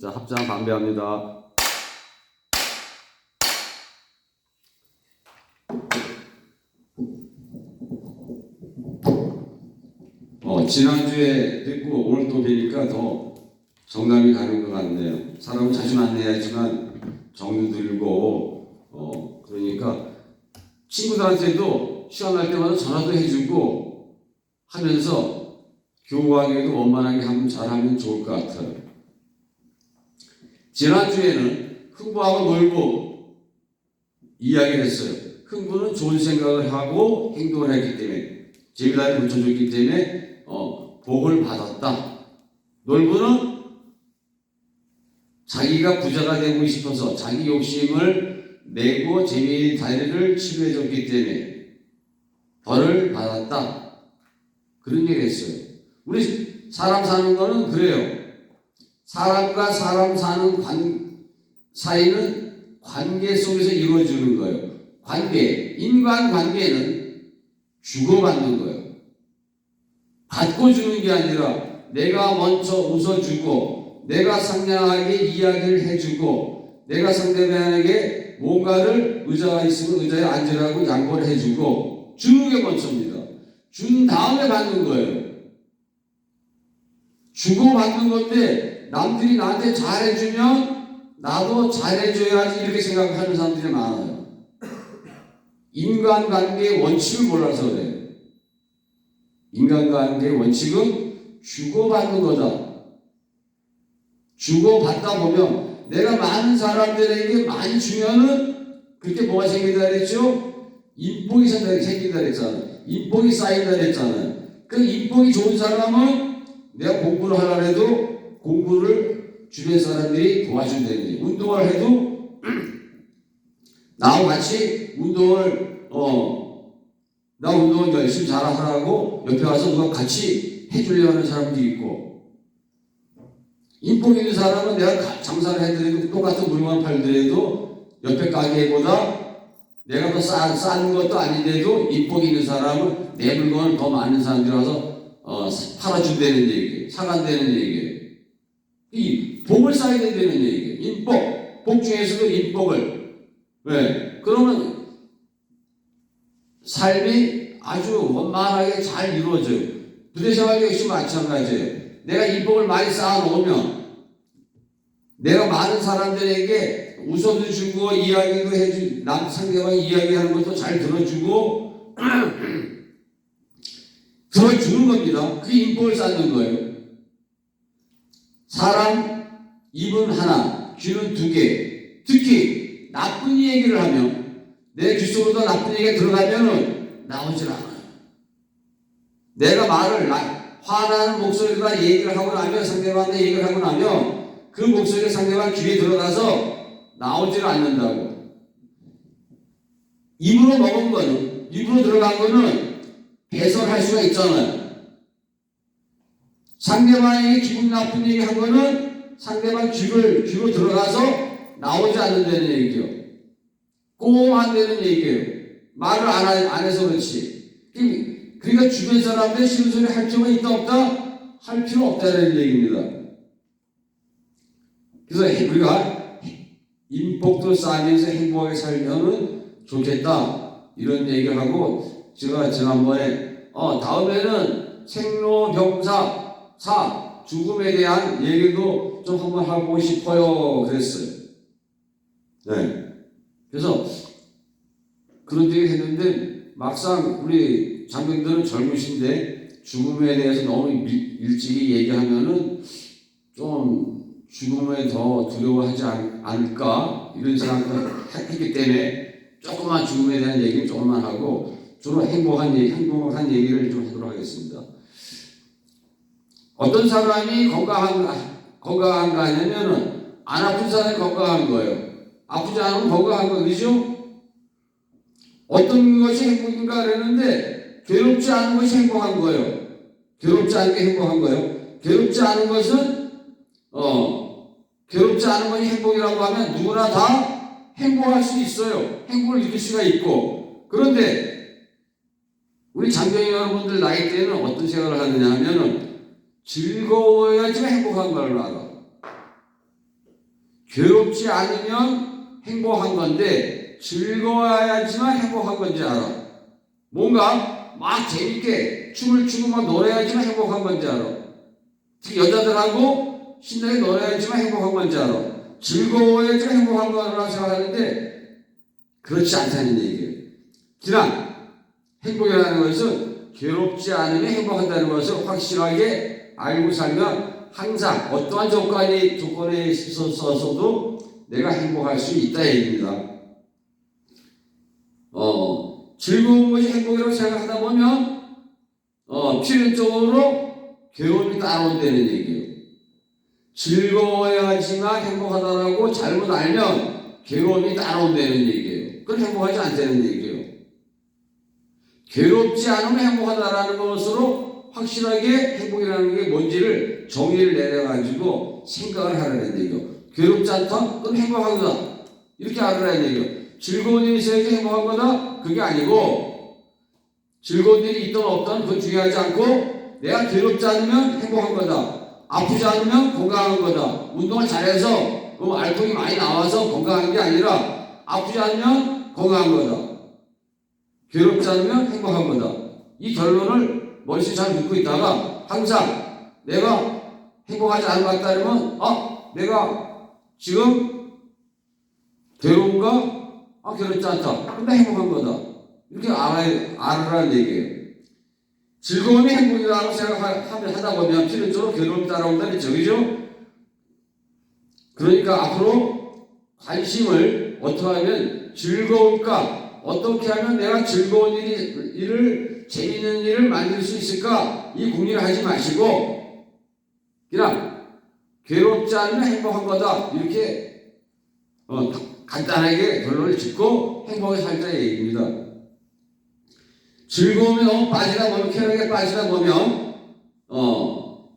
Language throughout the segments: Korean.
자, 합장 반배합니다. 지난주에 뵙고 오늘 또 뵈니까 더 정감이 가는 것 같네요. 사람은 자주 만나야지만 정도 들고, 그러니까 친구들한테도 시간 날 때마다 전화도 해주고 하면서 교우관계도 원만하게 잘하면 좋을 것 같아요. 지난주에는 흥부하고 놀부 이야기를 했어요. 흥부는 좋은 생각을 하고 행동을 했기 때문에 제비다리를 붙여줬기 때문에 복을 받았다. 놀부는 자기가 부자가 되고 싶어서 자기 욕심을 내고 제비다리를 치료해줬기 때문에 벌을 받았다. 그런 얘기를 했어요. 우리 사람 사는 거는 그래요. 사람과 사람 사는 사이는 관계 속에서 이루어지는 거예요. 인간관계는 주고받는 거예요. 받고 주는 게 아니라 내가 먼저 웃어주고 내가 상냥하게 이야기를 해주고 내가 상대방에게 뭔가를 의자가 있으면 의자에 앉으라고 양보를 해주고 주는 게 먼저입니다. 준 다음에 받는 거예요. 주고받는 건데 남들이 나한테 잘해주면 나도 잘해줘야지 이렇게 생각하는 사람들이 많아요. 인간관계의 원칙을 몰라서 그래요. 인간관계의 원칙은 주고받는 거다. 주고받다 보면 내가 많은 사람들에게 많이 주면은 그렇게 뭐가 생긴다 그랬죠? 인복이 생긴다 그랬잖아요. 인복이 쌓인다 그랬잖아요. 그 인복이 좋은 사람은 내가 공부를 하려고 해도 공부를 주변 사람들이 도와준다는 거예요. 운동을 해도 나하고 같이 나 운동을 열심히 잘하라고 옆에 와서 누가 같이 해주려고 하는 사람도 있고, 인복 있는 사람은 내가 장사를 해드려도 똑같은 물건을 팔더라도 옆에 가게보다 내가 더 싼 것도 아닌데도 인복 있는 사람은 내 물건을 더 많은 사람들이 와서 팔아준다는 얘기예요. 사간다는 얘기예요. 이 복을 쌓아야 된다는 얘기예요. 복 중에서도 인복을. 왜? 그러면 삶이 아주 원만하게 잘 이루어져요. 부대생활 역시 마찬가지예요. 내가 인복을 많이 쌓아놓으면 내가 많은 사람들에게 웃어도 주고 이야기도 해주고 상대방 이야기하는 것도 잘 들어주고 들어주는 겁니다. 그 인복을 쌓는 거예요. 사람 입은 하나, 귀는 두 개. 특히 나쁜 얘기를 하면 내 귀 속으로 나쁜 얘기가 들어가면은 나오질 않아요. 내가 화나는 목소리로 얘기를 하고 나면 상대방한테 얘기를 하고 나면 그 목소리가 상대방 귀에 들어가서 나오질 않는다고. 입으로 먹은 거는, 입으로 들어간 거는 배설할 수가 있잖아요. 상대방에게 기분 나쁜 얘기 한 거는 상대방 귀로 들어가서 나오지 않는다는 얘기죠. 꼭 안 되는 얘기예요. 말을 안 해서 그렇지. 그러니까 주변 사람들 싫은 소리 할 필요가 있다 없다? 할 필요 없다는 얘기입니다. 그래서 우리가 인복도 쌓으면서 행복하게 살면은 좋겠다. 이런 얘기를 하고 제가 지난번에 다음에는 생로병사 죽음에 대한 얘기도 좀 한번 하고 싶어요. 그랬어요. 네. 그래서 그런 얘기 했는데 막상 우리 장병들은 젊으신데 죽음에 대해서 너무 일찍이 얘기하면은 좀 죽음에 더 두려워하지 않을까 이런 생각을 했기 때문에 조금만 죽음에 대한 얘기를 조금만 하고 주로 행복한 얘기를 좀 하도록 하겠습니다. 어떤 사람이 건강한가 하냐면은 안 아픈 사람이 건강한 거예요. 아프지 않으면 건강한 거, 그죠? 어떤 것이 행복인가 그랬는데, 괴롭지 않은 것이 행복한 거예요. 괴롭지 않은 게 행복한 거예요. 괴롭지 않은 것은, 괴롭지 않은 것이 행복이라고 하면 누구나 다 행복할 수 있어요. 행복을 느낄 수가 있고. 그런데, 우리 장병 여러분들 나이 때는 어떤 생각을 하느냐 하면은, 즐거워야지만 행복한 걸 알아. 괴롭지 않으면 행복한 건데 즐거워야지만 행복한 건지 알아. 뭔가 막 재밌게 춤을 추고 막 노래야지만 행복한 건지 알아. 특히 여자들하고 신나게 노래야지만 행복한 건지 알아. 즐거워야지만 행복한 거라고 생각하는데 그렇지 않다는 얘기예요. 그냥 행복이라는 것은 괴롭지 않으면 행복한다는 것을 확실하게 알고 살면 항상 어떠한 조건에 있어서도 내가 행복할 수 있다 얘기입니다. 즐거운 것이 행복이라고 생각하다 보면 필연적으로 괴로움이 따라온다는 얘기예요. 즐거워야지만 행복하다라고 잘못 알면 괴로움이 따라온다는 얘기예요. 그건 행복하지 않다는 얘기예요. 괴롭지 않으면 행복하다라는 것으로 확실하게 행복이라는 게 뭔지를 정의를 내려가지고 생각을 하라는 얘기예요. 괴롭지 않다? 그럼 행복한 거다. 이렇게 알으라는 얘기예요. 즐거운 일이 있어야지 행복한 거다? 그게 아니고 즐거운 일이 있든 없든 그건 중요하지 않고 내가 괴롭지 않으면 행복한 거다. 아프지 않으면 건강한 거다. 운동을 잘해서 알통이 많이 나와서 건강한 게 아니라 아프지 않으면 건강한 거다. 괴롭지 않으면 행복한 거다. 이 결론을 머릿속에 잘 듣고 있다가 항상 내가 행복하지 않은 것 같다 그러면 내가 지금 괴로운가? 괴롭지 않다. 근데 행복한 거다. 이렇게 알아라는 얘기예요. 즐거움이 행복이라고 생각하다 보면 필연적으로 괴로움이 따라온다는 거죠. 그죠? 그러니까 앞으로 관심을 어떻게 하면 즐거울까? 어떻게 하면 내가 즐거운 일을 재미있는 일을 만들 수 있을까? 이 고민을 하지 마시고 그냥 괴롭지 않으면 행복한 거다. 이렇게 간단하게 결론을 짓고 행복하게 살자 얘기입니다. 즐거움이 너무 빠지다 보면, 쾌락에 빠지다 보면,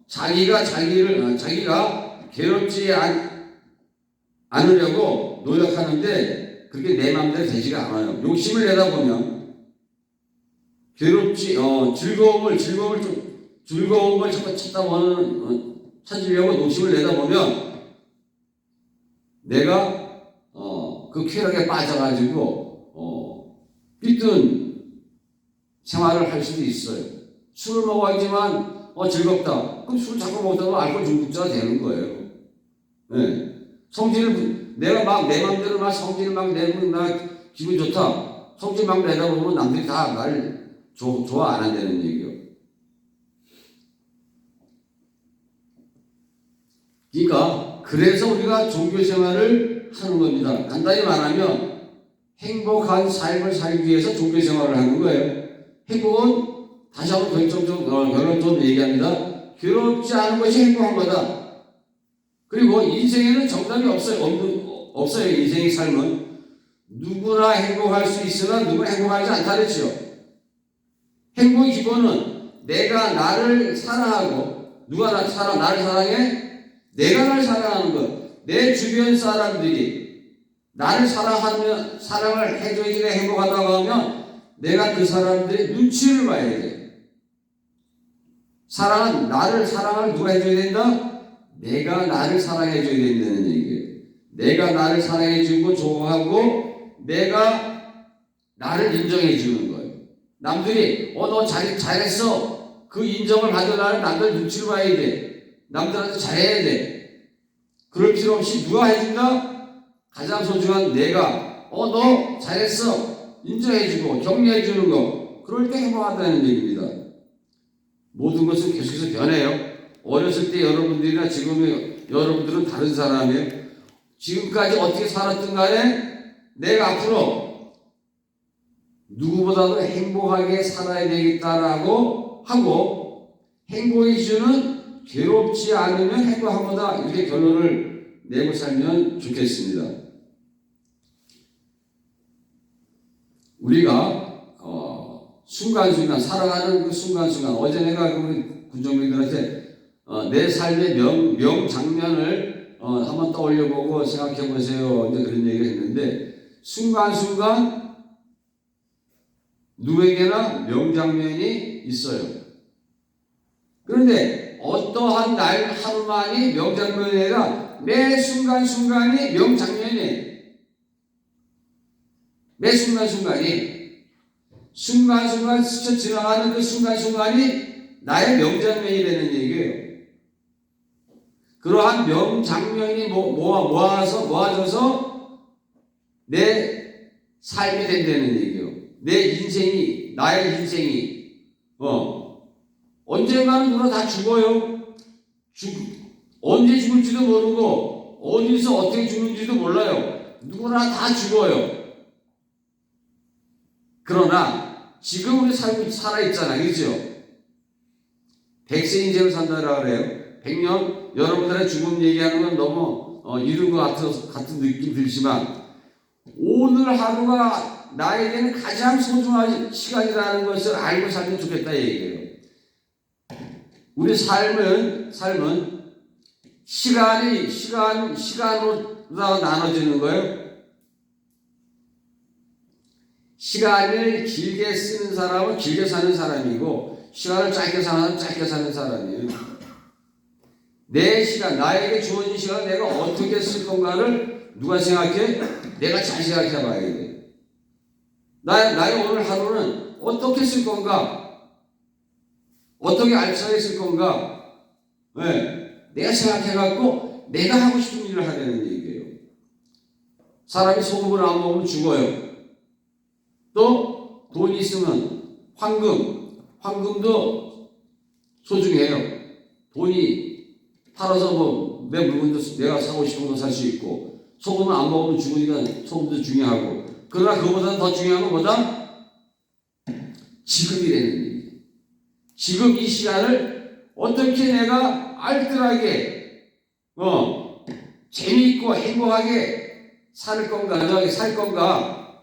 자기가 괴롭지 않으려고 노력하는데, 그렇게 내 마음대로 되지가 않아요. 욕심을 내다 보면, 즐거운 걸 자꾸 찾으려고 욕심을 내다 보면, 내가, 그 쾌락에 빠져가지고, 삐뚤은 생활을 할 수도 있어요. 술을 먹어야지만 즐겁다. 그럼 술을 자꾸 먹다 보면 알코올 중독자가 되는 거예요. 네. 내가 막 내 맘대로 막 성질을 막 내고 나 기분 좋다. 성질 막 내다 보면 남들이 다 나를 좋아 안 한다는 얘기예요. 그러니까 그래서 우리가 종교 생활을 하는 겁니다. 간단히 말하면 행복한 삶을 살기 위해서 종교 생활을 하는 거예요. 행복은 다시 한번 결론적으로 얘기합니다. 괴롭지 않은 것이 행복한 거다. 그리고 인생에는 정답이 없어요. 인생의 삶은 누구나 행복할 수 있으나 누구나 행복하지 않다 그랬죠. 행복의 기본은 내가 나를 사랑하고 누가 나를 사랑해? 내가 나를 사랑하는 것. 내 주변 사람들이 나를 사랑을 해줘야지 내가 행복하다고 하면 내가 그 사람들의 눈치를 봐야 돼. 사랑을 누가 해줘야 된다? 내가 나를 사랑해줘야 된다는 얘기예요. 내가 나를 사랑해주고 좋아하고 내가 나를 인정해주는 거예요. 남들이 너 잘했어. 그 인정을 받으려면 남들 눈치를 봐야 돼. 남들한테 잘해야 돼. 그럴 필요 없이 누가 해준다? 가장 소중한 내가 너 잘했어. 인정해주고 격려해주는 거 그럴 때 행복하다는 얘기입니다. 모든 것은 계속해서 변해요. 어렸을 때 여러분들이나 지금의 여러분들은 다른 사람이에요. 지금까지 어떻게 살았든 간에 내가 앞으로 누구보다도 행복하게 살아야 되겠다라고 하고 행복의 기준은 괴롭지 않으면 행복한 거다. 이렇게 결론을 내고 살면 좋겠습니다. 우리가 순간순간 살아가는 그 순간순간 어제 내가 우리 군정민들한테 내 삶의 명장면을 한번 떠올려보고 생각해보세요. 이제 그런 얘기를 했는데 순간순간 누구에게나 명장면이 있어요. 그런데 어떠한 날 하루만이 명장면이 아니라 매 순간순간이 명장면이에요. 매 순간순간이 순간순간 스쳐 지나가는 그 순간순간이 나의 명장면이 되는 얘기예요. 그러한 명장면이 모아져서 내 삶이 된다는 얘기예요. 내 인생이, 나의 인생이 언젠가는 누구나 다 죽어요. 언제 죽을지도 모르고 어디서 어떻게 죽는지도 몰라요. 누구나 다 죽어요. 그러나 지금 우리 살아있잖아, 그렇죠? 백세 인생을 산다라고 그래요. 100년 여러분들의 죽음 얘기하는 건 너무 이른 것 같은 느낌 들지만 오늘 하루가 나에게는 가장 소중한 시간이라는 것을 알고 살면 좋겠다 얘기예요. 우리 삶은 시간으로 나눠지는 거예요. 시간을 길게 쓰는 사람은 길게 사는 사람이고 시간을 짧게 사는 사람은 짧게 사는 사람이에요. 내 시간, 나에게 주어진 시간을 내가 어떻게 쓸 건가를 누가 생각해? 내가 잘 생각해 봐야 돼. 나의 오늘 하루는 어떻게 쓸 건가? 어떻게 알차게 쓸 건가? 네. 내가 생각해갖고 내가 하고 싶은 일을 하려는 얘기예요. 사람이 소금을 안 먹으면 죽어요. 또 돈이 있으면 황금도 소중해요. 돈이 팔아서 내 물건도 내가 사고 싶은 거 살 수 있고 소금을 안 먹으면 죽으니까 소금도 중요하고 그러나 그거보다는 더 중요한 건 뭐다? 지금이라는 얘기. 지금 이 시간을 어떻게 내가 알뜰하게 재미있고 행복하게 살 건가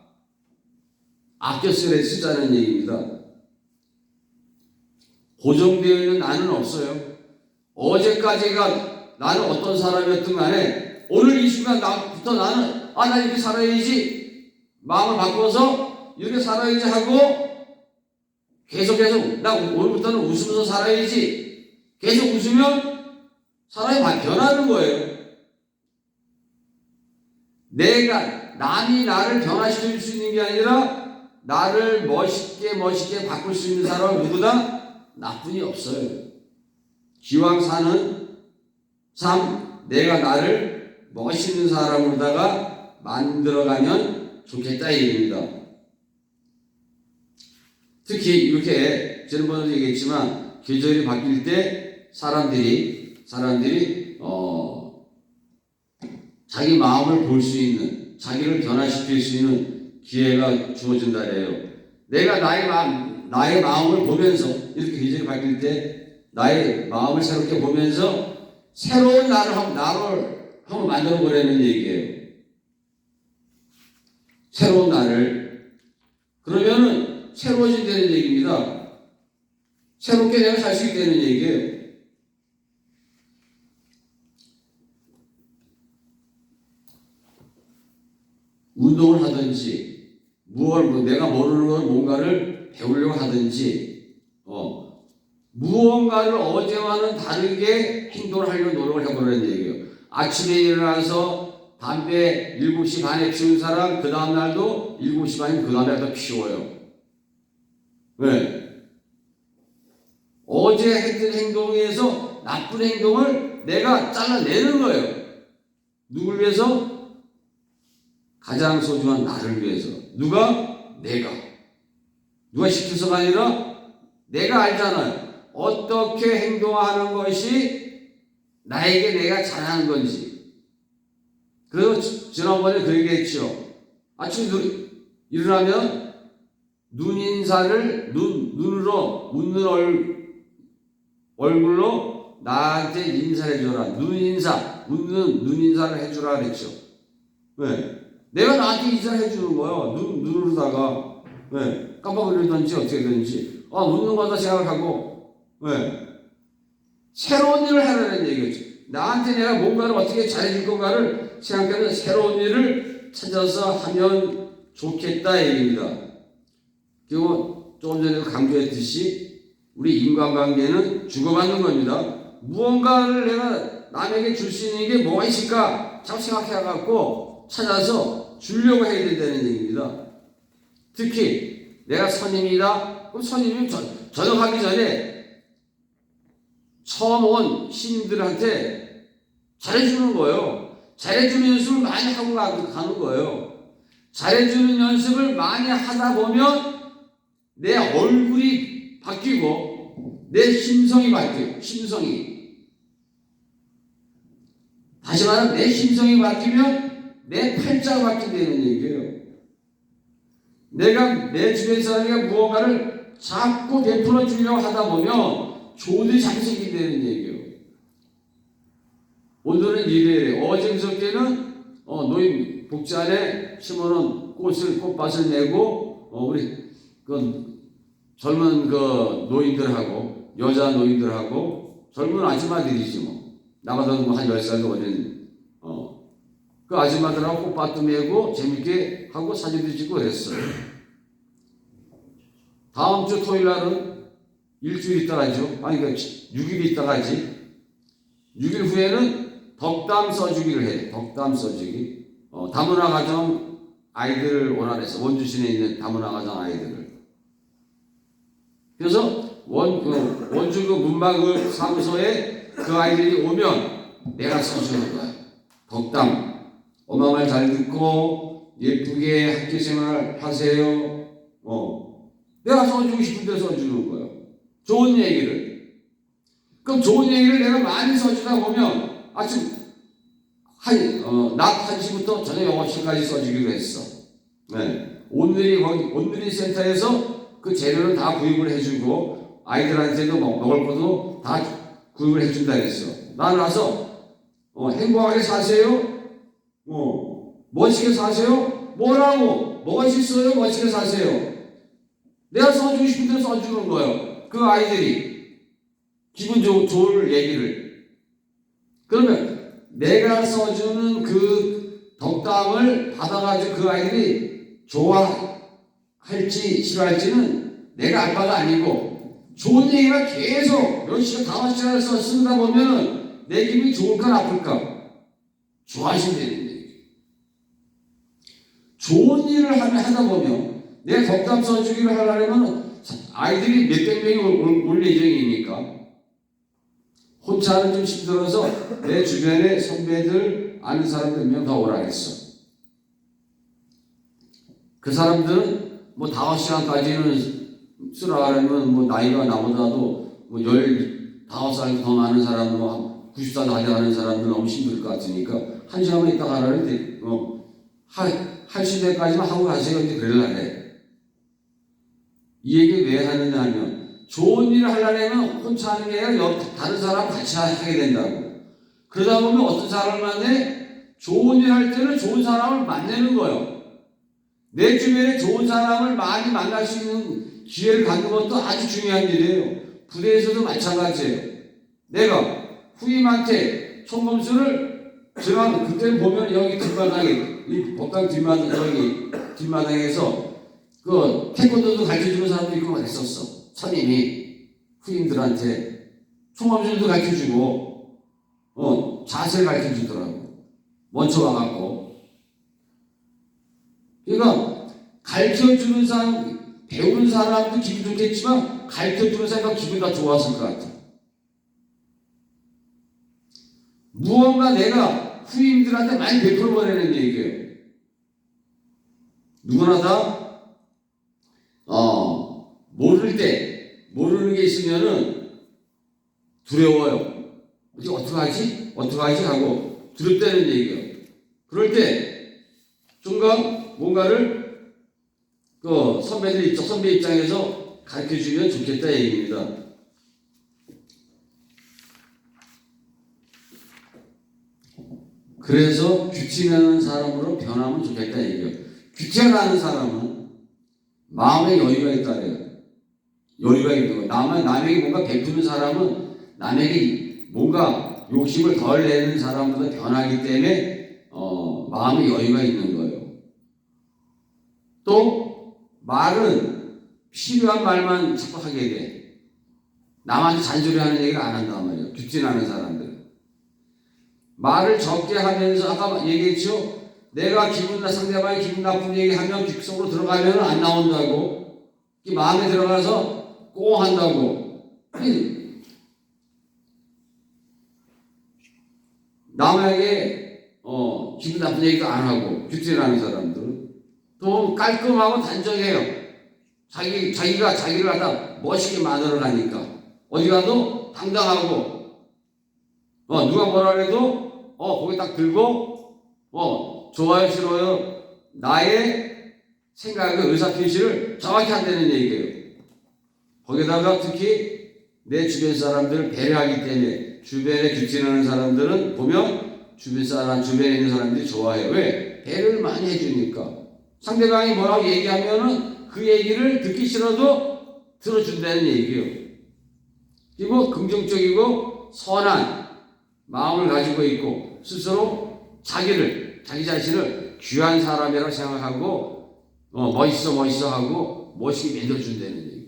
아껴 쓰자는 얘기입니다. 고정되어 있는 나는 없어요. 어제까지가 나는 어떤 사람이었든 간에 오늘 이 순간부터 나는 나 이렇게 살아야지 마음을 바꿔서 이렇게 살아야지 하고 계속 나 오늘부터는 웃으면서 살아야지 계속 웃으면 사람이 변하는 거예요. 남이 나를 변화시킬 수 있는 게 아니라 나를 멋있게 바꿀 수 있는 사람은 누구다? 나뿐이 없어요. 기왕 사는 삶, 내가 나를 멋있는 사람으로다가 만들어가면 좋겠다 이 얘기입니다. 특히 이렇게 지난번에도 얘기했지만 계절이 바뀔 때 사람들이 자기 마음을 볼 수 있는, 자기를 변화시킬 수 있는 기회가 주어진다 그래요. 내가 나의 마음을 보면서 이렇게 계절이 바뀔 때 나의 마음을 새롭게 보면서 새로운 나를 한번 만들어 보려는 얘기예요. 새로운 나를. 그러면은 새로워진다는 얘기입니다. 새롭게 내가 살 수 있다는 얘기예요. 운동을 하든지 내가 모르는 걸 뭔가를 배우려고 하든지 무언가를 어제와는 다르게 행동을 하려고 노력을 해보라는 얘기예요. 아침에 일어나서 담배 7시 반에 피운 사람 그 다음날도 7시 반이면 그 다음날도 피워요. 왜? 어제 했던 행동에서 나쁜 행동을 내가 잘라내는 거예요. 누굴 위해서? 가장 소중한 나를 위해서. 누가? 내가. 누가 시켜서가 아니라 내가 알잖아요. 어떻게 행동하는 것이 나에게 내가 잘하는 건지. 그래서 지난번에 그 얘기했죠. 아침에 일어나면 눈으로 웃는 얼굴로 나한테 인사해줘라. 웃는 눈 인사를 해주라 그랬죠. 왜? 내가 나한테 인사해 주는 거야. 눈으로다가. 왜? 깜빡거리든지 어떻게 되든지. 웃는 거다 생각하고. 왜? 새로운 일을 하라는 얘기였죠. 나한테 내가 뭔가를 어떻게 잘해줄 건가를 생각하는 새로운 일을 찾아서 하면 좋겠다 얘기입니다. 그리고 조금 전에 강조했듯이 우리 인간관계는 주고받는 겁니다. 무언가를 내가 남에게 줄 수 있는 게 뭐가 있을까 자꾸 생각해갖고 찾아서 주려고 해야 된다는 얘기입니다. 특히 내가 선임이다. 그럼 선임이 전역하기 전에 처음 온 신임들한테 잘해주는 거예요. 잘해주는 연습을 많이 하고 가는 거예요. 잘해주는 연습을 많이 하다 보면 내 얼굴이 바뀌고 내 심성이 바뀌어요. 심성이. 다시 말하면 내 심성이 바뀌면 내 팔자가 바뀐다는 얘기예요. 내가 내 주변 사람에게 무언가를 자꾸 베풀어 주려고 하다 보면 좋은 일이 자꾸 생긴다는 얘기예요. 오늘은 일요일에 어제 그저께는 노인 복지안에 심어놓은 꽃밭을 메고 우리 젊은 노인들하고 여자 노인들하고 젊은 아줌마들이지 뭐 나보다 한 10살도 어린 그 아줌마들하고 꽃밭도 메고 재밌게 하고 사진도 찍고 그랬어요. 다음 주 토요일 날은 일주일 있다가죠. 아니 그러니까 6일 있다가지. 6일 후에는 덕담 써주기를 해요. 덕담 써주기. 다문화 가정 아이들을 원활해서 원주시내 있는 다문화 가정 아이들을. 그래서 원주 문방구 사무소에 그 아이들이 오면 내가 써주는 거야. 덕담. 엄마 말 잘 듣고 예쁘게 학교 생활 하세요. 내가 써주고 싶은데 써주는 거예요. 좋은 얘기를. 그럼 좋은 얘기를 내가 많이 써주다 보면 아침 낮 1시부터 저녁 9시까지 써주기로 했어. 네. 온누리 센터에서 그 재료를 다 구입을 해주고 아이들한테도 먹을 것도 다 구입을 해준다 했어. 나는 와서 행복하게 사세요. 멋지게 사세요. 뭐라고? 멋있어요. 멋지게 사세요. 내가 써주고 싶은 대로 써주는 거예요. 그 아이들이 기분 좋을 얘기를. 그러면 내가 써주는 그 덕담을 받아가지고 그 아이들이 좋아할지 싫어할지는 내가 알 바가 아니고 좋은 얘기가 계속 몇 시간 5시간을 쓰다 보면 내 기분이 좋을까 나쁠까? 좋아하신다는 얘기. 좋은 일을 하다 보면 내 덕담 써주기를 하려면 아이들이 몇백 명이 올 예정이니까 혼자 하는 좀 힘들어서 내 주변에 선배들 아는 사람들 몇 명 더 오라 했어. 그 사람들은 뭐 5시간까지는 쓰라하려면 뭐 나이가 나보다도 뭐 15살 더 많은 사람, 뭐 90살 다 돼가는 사람들 너무 힘들 것 같으니까 1시간만 있다가 하라는데 할 시대까지만 하고 가세요. 근데 그러려래. 이 얘기 왜 하느냐 하면 좋은 일을 하려면 혼자 하는 게 아니라 다른 사람 같이 하게 된다고. 그러다 보면 어떤 사람을 만내? 좋은 일 할 때는 좋은 사람을 만나는 거예요. 내 주변에 좋은 사람을 많이 만날 수 있는 기회를 갖는 것도 아주 중요한 일이에요. 부대에서도 마찬가지예요. 내가 후임한테 총검수를 제가 그때 보면 여기 뒷마당에 이 법당 뒷마당에서 그 태권도도 가르쳐주는 사람도 있고 그랬었어. 선임이 후임들한테 총검술도 가르쳐주고 자세를 가르쳐주더라고. 먼저 와갖고. 그러니까 가르쳐주는 사람, 배우는 사람도 기분 좋겠지만 가르쳐주는 사람도 기분이 다 좋았을 것 같아. 무언가 내가 후임들한테 많이 베풀어버리는 얘기예요. 누구나 다 모르는 게 있으면은 두려워요. 어떡하지 하고 두렵다는 얘기예요. 그럴 때 중간 뭔가를 선배 입장에서 가르쳐주면 좋겠다 얘기입니다. 그래서 규칙하는 사람으로 변하면 좋겠다 얘기예요. 규칙하는 사람은 마음에 여유가 있다래요. 여유가 있는 거예요. 남에게 뭔가 베푸는 사람은 남에게 뭔가 욕심을 덜 내는 사람보다 변하기 때문에 마음에 여유가 있는 거예요. 또 말은 필요한 말만 자꾸 하게 돼. 남한테 잔소리하는 얘기를 안 한단 말이에요. 빅진하는 사람들. 말을 적게 하면서 아까 얘기했죠. 내가 상대방이 기분 나쁜 얘기하면 귀 속으로 들어가면 안 나온다고. 마음에 들어가서 꼭 한다고. 남에게 기분 나쁜 얘기도 안 하고 빅진하는 사람들은 또 깔끔하고 단정해요. 자기가 자기를 갖다 멋있게 만들어가니까 어디 가도 당당하고 누가 뭐라 해도 거기 딱 들고 좋아요 싫어요 나의 생각의 의사표시를 정확히 한다는 얘기예요. 거기다가 특히 내 주변 사람들을 배려하기 때문에 주변에 빅진하는 사람들은 보면 주변에 있는 사람들이 좋아해요. 왜? 배려를 많이 해주니까. 상대방이 뭐라고 얘기하면은 그 얘기를 듣기 싫어도 들어준다는 얘기예요. 그리고 긍정적이고 선한 마음을 가지고 있고 스스로 자기 자신을 귀한 사람이라고 생각하고 멋있어 하고 멋있게 믿어준다는 얘기.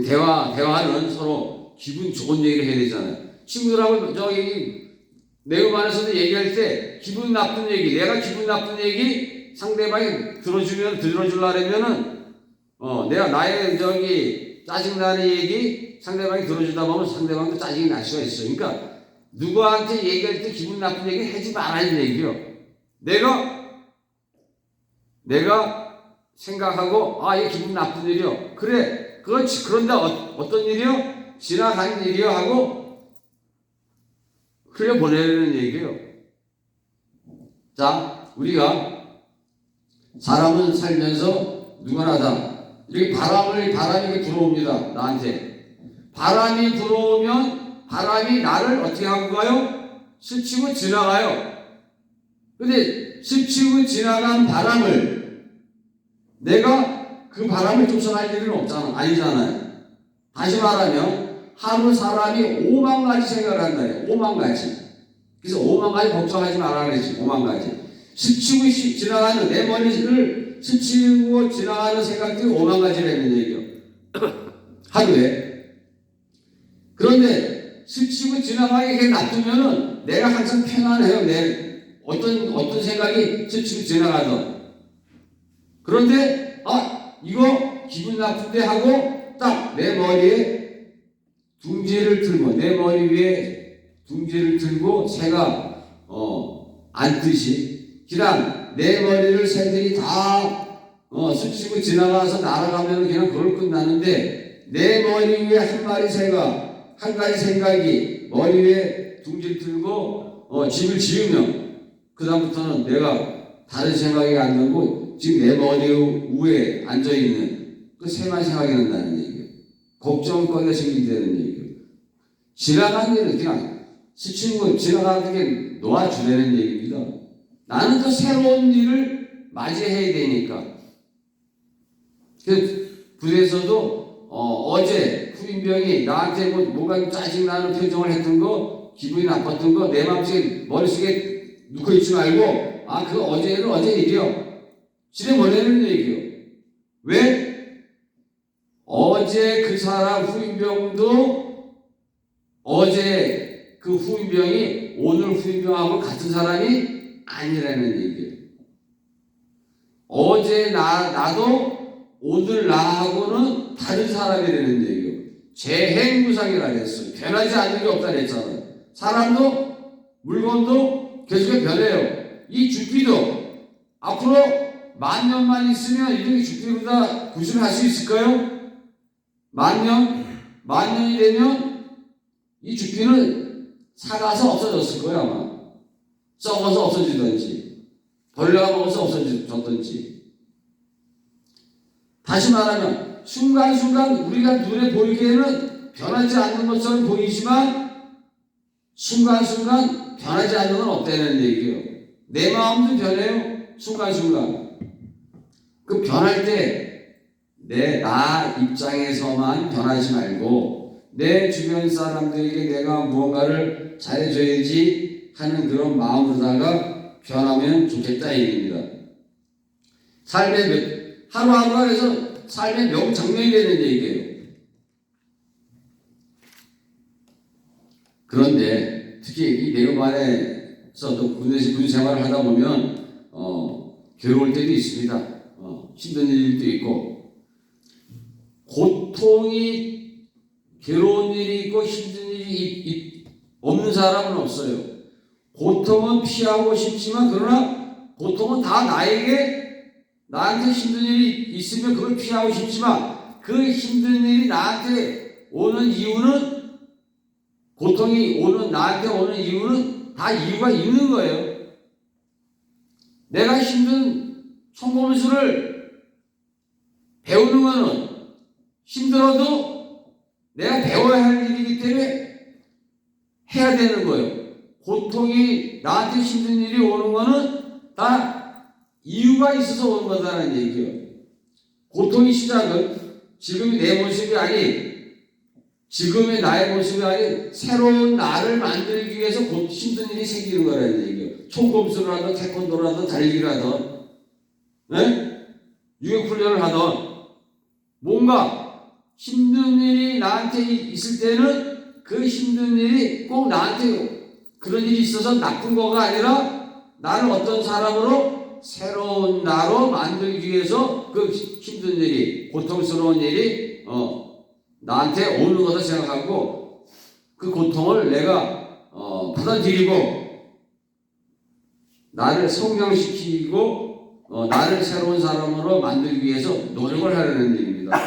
대화는 서로 기분 좋은 얘기를 해야 되잖아요. 친구들하고 내용 안에서도 얘기할 때 기분 나쁜 얘기, 내가 기분 나쁜 얘기 상대방이 들어주려면은 내가 나의 짜증나는 얘기 상대방이 들어주다 보면 상대방도 짜증이 날 수가 있어. 그러니까 누구한테 얘기할 때 기분 나쁜 얘기 하지 말라는 얘기요. 내가 생각하고 얘 기분 나쁜 일이요. 그래. 그렇지. 그런데 어떤 일이요? 지나가는 일이요 하고 그래 보내는 얘기예요. 자, 우리가 사람은 살면서 누구나 다 이렇게 바람이 들어옵니다. 나한테. 바람이 들어오면 바람이 나를 어떻게 하고 가요? 스치고 지나가요. 근데 스치고 지나간 바람을 내가 그 바람을 쫓아갈 일은 아니잖아요. 다시 말하면 하루 사람이 5만 가지 생각을 한다요. 5만 가지. 그래서 5만 가지 걱정하지 말라 그랬지. 5만 가지. 스치고 지나가는 내 머리를 스치고 지나가는 생각들이 5만 가지라는 얘기요. 하루에. 그런데 스치고 지나가게 그냥 놔두면은 내가 항상 편안해요. 내 어떤 생각이 스치고 지나가던. 그런데 이거 기분 나쁜데 하고 딱 내 머리에 둥지를 들고 내 머리 위에 둥지를 들고 새가 앉듯이 그냥 내 머리를 새들이 다 스치고 지나가서 날아가면 그냥 그걸 끝나는데 내 머리 위에 한 마리 새가 한 가지 생각이 머리 위에 둥지를 들고 집을 지으면 그 다음부터는 내가 다른 생각이 안 들고 지금 내 머리 위에 앉아있는 그 새만 생각이 난다는 얘기예요. 걱정거리가 생긴다는 얘기예요. 지나가는 일은 그냥 스치는 거 지나가는 게 놓아주라는 얘기입니다. 나는 또 새로운 일을 맞이해야 되니까. 부에서도 어제 후임병이 나한테 뭐가 짜증나는 표정을 했던 거, 기분이 나빴던 거, 내 머릿속에 놓고 있지 말고, 그 어제는 어제 일이요. 집에 보내는 얘기요. 왜? 어제 그 사람 후임병도 어제 그 후임병이 오늘 후임병하고 같은 사람이 아니라는 얘기예요. 어제 나도 오늘 나하고는 다른 사람이라는 얘기예요. 재행무상이라 그랬어요. 변하지 않는 게 없다 그랬잖아요. 사람도 물건도 계속 변해요. 이 죽기도 앞으로 10,000년만 있으면 이렇게 죽기로 다 구실할 수 있을까요? 10,000년이 되면 이 죽기는 사가서 없어졌을 거예요, 아마. 썩어서 없어지든지, 벌레가 먹어서 없어졌든지. 다시 말하면, 순간순간 우리가 눈에 보이기에는 변하지 않는 것처럼 보이지만, 순간순간 변하지 않는 건 없다는 얘기예요. 내 마음도 변해요, 순간순간. 그 변할 때, 나 입장에서만 변하지 말고 내 주변 사람들에게 내가 무언가를 잘해줘야지 하는 그런 마음으로다가 변하면 좋겠다 이 얘기입니다. 하루하루가 그래서 삶의 명장면이 되는 얘기예요. 그런데 특히 이 내용 안에서 또 군대 생활을 하다 보면 괴로울 때도 있습니다. 힘든 일도 있고 고통이 괴로운 일이 있고 힘든 일이 없는 사람은 없어요. 고통은 피하고 싶지만 그러나 고통은 다 나한테 힘든 일이 있으면 그걸 피하고 싶지만 그 힘든 일이 나한테 오는 이유는 고통이 나한테 오는 이유는 다 이유가 있는 거예요. 내가 힘든 총검술을 배우는 거는 힘들어도 내가 배워야 할 일이기 때문에 해야 되는 거예요. 고통이 나한테 힘든 일이 오는 거는 다 이유가 있어서 오는 거다라는 얘기예요. 고통의 시작은 지금의 내 모습이 아닌 지금의 나의 모습이 아닌 새로운 나를 만들기 위해서 힘든 일이 생기는 거라는 얘기예요. 총검술을 하든 태권도를 하든 달리기를 하든 유격훈련을 하든 뭔가 힘든 일이 나한테 있을 때는 그 힘든 일이 꼭 나한테 그런 일이 있어서 나쁜 거가 아니라 나를 어떤 사람으로 새로운 나로 만들기 위해서 그 힘든 일이 고통스러운 일이 나한테 오는 거다 생각하고 그 고통을 내가 받아들이고 나를 성장시키고 나를 새로운 사람으로 만들기 위해서 노력을 하려는 일입니다.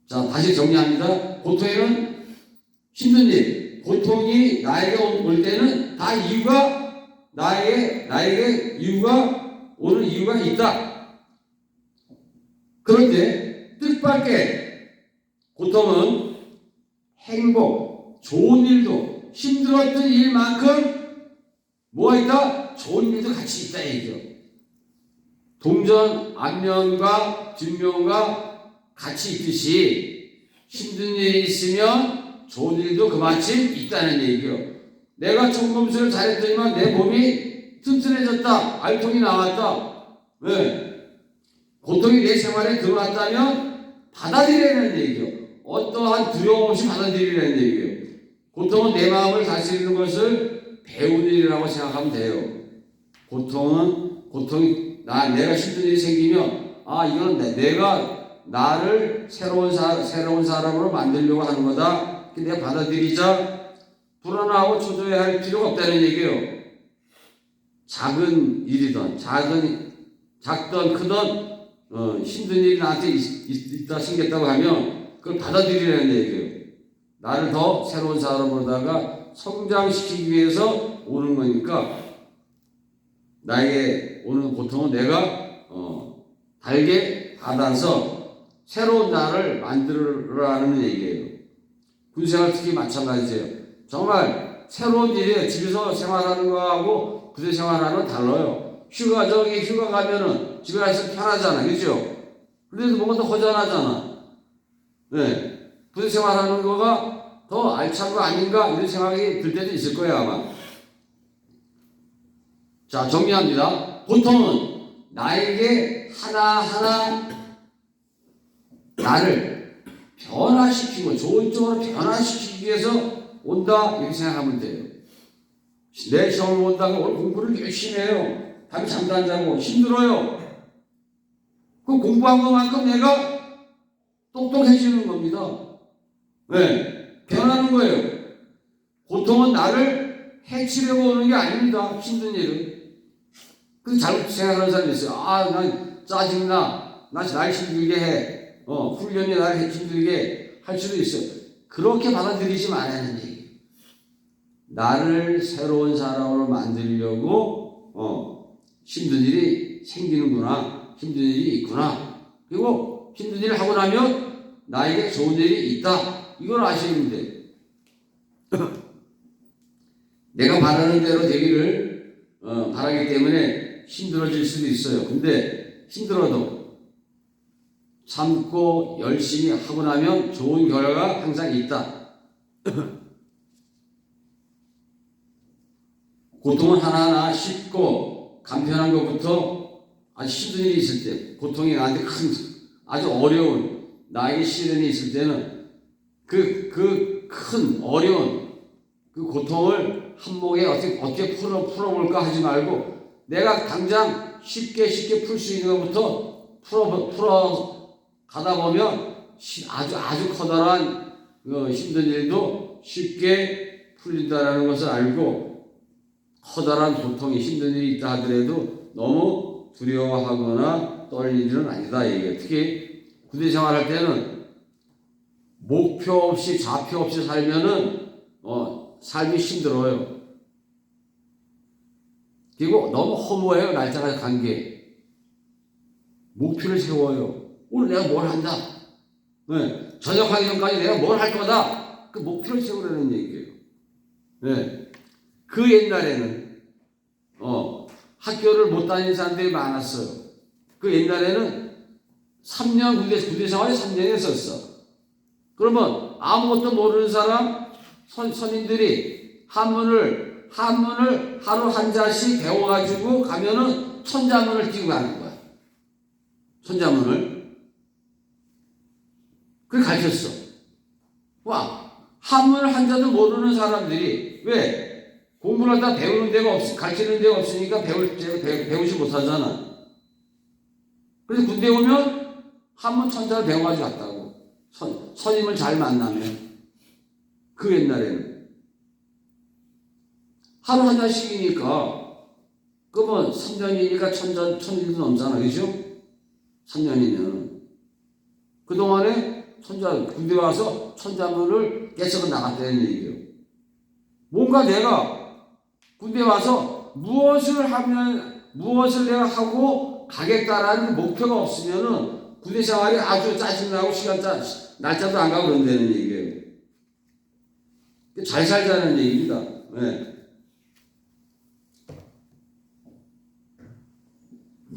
자, 다시 정리합니다. 고통에는 힘든 일, 고통이 나에게 올 때는 다 이유가 나에게 이유가 오는 이유가 있다. 그런데 뜻밖의 고통은 행복, 좋은 일도 힘들었던 일만큼 뭐가 있다? 좋은 일도 같이 있다 얘기죠. 동전 앞면과 뒷면과 같이 있듯이 힘든 일이 있으면 좋은 일도 그만큼 있다는 얘기요. 내가 총검술을 잘했더니만 내 몸이 튼튼해졌다. 알통이 나왔다. 왜? 고통이 내 생활에 들어왔다면 받아들이라는 얘기요. 어떠한 두려움 없이 받아들이라는 얘기예요. 고통은 내 마음을 다스리는 것을 배우는 일이라고 생각하면 돼요. 고통이 내가 힘든 일이 생기면 이건 내가 나를 새로운 사람으로 만들려고 하는 거다. 내가 받아들이자. 불안하고 초조해할 필요가 없다는 얘기예요. 작은 일이든 작든 크든 힘든 일이 나한테 있다 생겼다고 하면 그걸 받아들이라는 얘기예요. 나를 더 새로운 사람으로다가 성장시키기 위해서 오는 거니까 나에게 오는 고통은 내가 달게 받아서 새로운 나를 만들으라는 얘기예요. 군생활 특히 마찬가지예요. 정말 새로운 일이에요. 집에서 생활하는 거하고 부대 생활하는 건 달라요. 휴가 가면은 집에 가서 편하잖아. 그죠? 그래도 뭔가 더 허전하잖아. 네. 부대 생활하는 거가 더 알찬 거 아닌가? 이런 생각이 들 때도 있을 거예요, 아마. 자, 정리합니다. 고통은 나에게 하나하나 나를 변화시키고 좋은 쪽으로 변화시키기 위해서 온다 이렇게 생각하면 돼요. 내 시험을 본다고 오늘 공부를 열심히 해요. 밤에 잠도 안 자고 힘들어요. 그 공부한 것만큼 내가 똑똑해지는 겁니다. 네, 변하는 거예요. 고통은 나를 해치려고 오는 게 아닙니다. 힘든 일은. 그래서 잘못 생각하는 사람이 있어요. 난 짜증나. 날 힘들게 해. 훈련이 나를 힘들게 할 수도 있어요. 그렇게 받아들이지 말라는 얘기. 나를 새로운 사람으로 만들려고 힘든 일이 생기는구나. 힘든 일이 있구나. 그리고 힘든 일을 하고 나면 나에게 좋은 일이 있다. 이걸 아시면 돼요. 내가 바라는 대로 되기를 바라기 때문에 힘들어질 수도 있어요. 근데 힘들어도 참고 열심히 하고 나면 좋은 결과가 항상 있다. 고통은 하나하나 쉽고 간편한 것부터 아주 힘든 일이 있을 때, 고통이 나한테 아주 어려운 나에게 시련이 있을 때는 그 큰 어려운 그 고통을 한몫에 어떻게 풀어볼까 하지 말고 내가 당장 쉽게 풀 수 있는 것부터 풀어 가다 보면 아주 커다란 힘든 일도 쉽게 풀린다라는 것을 알고 커다란 고통이 힘든 일이 있다 하더라도 너무 두려워하거나 떨릴 일은 아니다 얘기예요. 특히 군대 생활할 때는 목표 없이 좌표 없이 살면은 삶이 힘들어요. 그리고 너무 허무해요. 날짜가 간 게. 목표를 세워요. 오늘 내가 뭘 한다. 네. 저녁하기 전까지 내가 뭘 할 거다. 그 목표를 세우라는 얘기예요. 네. 그 옛날에는 학교를 못 다니는 사람들이 많았어요. 그 옛날에는 3년 군대 생활이 3년 했었어. 그러면 아무것도 모르는 사람 선임들이 한문을 하루 한 자씩 배워가지고 가면은 천자문을 띄고 가는 거야. 천자문을. 그걸 가르쳤어. 와, 한문을 한자도 모르는 사람들이 왜? 공부를 하다 배우는 데가 가르치는 데가 없으니까 배우지 못하잖아. 그래서 군대 오면 한문 천자를 배워가지고 갔다고. 선임을 잘 만나면. 그 옛날에는. 하루 한 잔씩이니까, 그러면 3년이니까 1000일도 넘잖아. 그죠? 3년이면. 그동안에 군대 와서 천자문을 깨쳐서 나갔다는 얘기예요. 뭔가 내가 군대 와서 무엇을 내가 하고 가겠다라는 목표가 없으면은 군대 생활이 아주 짜증나고 날짜도 안 가고 그런다는 얘기예요. 잘 살자는 얘기입니다. 네.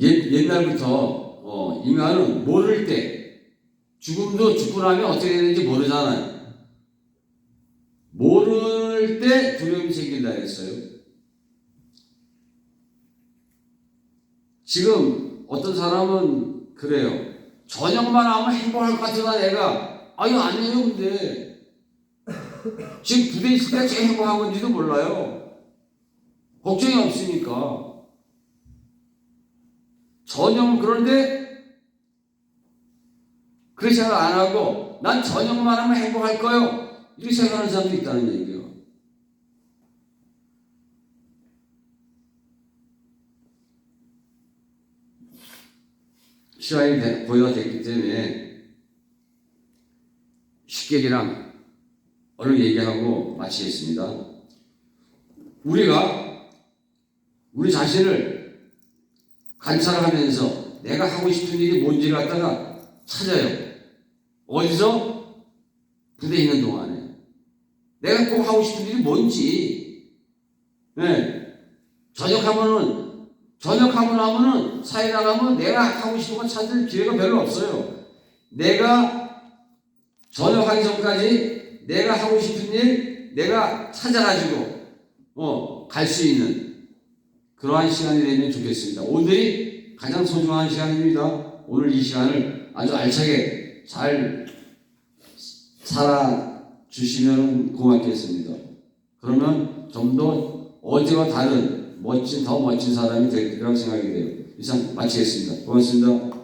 옛날부터 인간은 모를 때 죽고 나면 어떻게 되는지 모르잖아요. 모를 때 두려움이 생긴다 했어요. 지금 어떤 사람은 그래요. 저녁만 하면 행복할 것 같으다 내가. 아니에요 근데. 지금 부대에 있을 때 제일 행복한 건지도 몰라요. 걱정이 없으니까. 그런데 그렇게 생각 안 하고 난 저녁만 하면 행복할 거요. 이렇게 생각하는 사람도 있다는 얘기예요. 시간이 거의 다 됐기 때문에 쉽게 그냥 얼른 얘기하고 마치겠습니다. 우리가 우리 자신을 관찰하면서 내가 하고 싶은 일이 뭔지를 갖다가 찾아요. 어디서? 부대에 있는 동안에. 내가 꼭 하고 싶은 일이 뭔지. 네. 전역하고 나면은 사회 나가면 내가 하고 싶은 거 찾을 기회가 별로 없어요. 내가 전역하기 전까지 내가 하고 싶은 일 내가 찾아가지고 갈 수 있는 그러한 시간이 되면 좋겠습니다. 오늘이 가장 소중한 시간입니다. 오늘 이 시간을 아주 알차게 잘 살아주시면 고맙겠습니다. 그러면 좀 더 어제와 다른 더 멋진 사람이 될 거라고 생각이 돼요. 이상 마치겠습니다. 고맙습니다.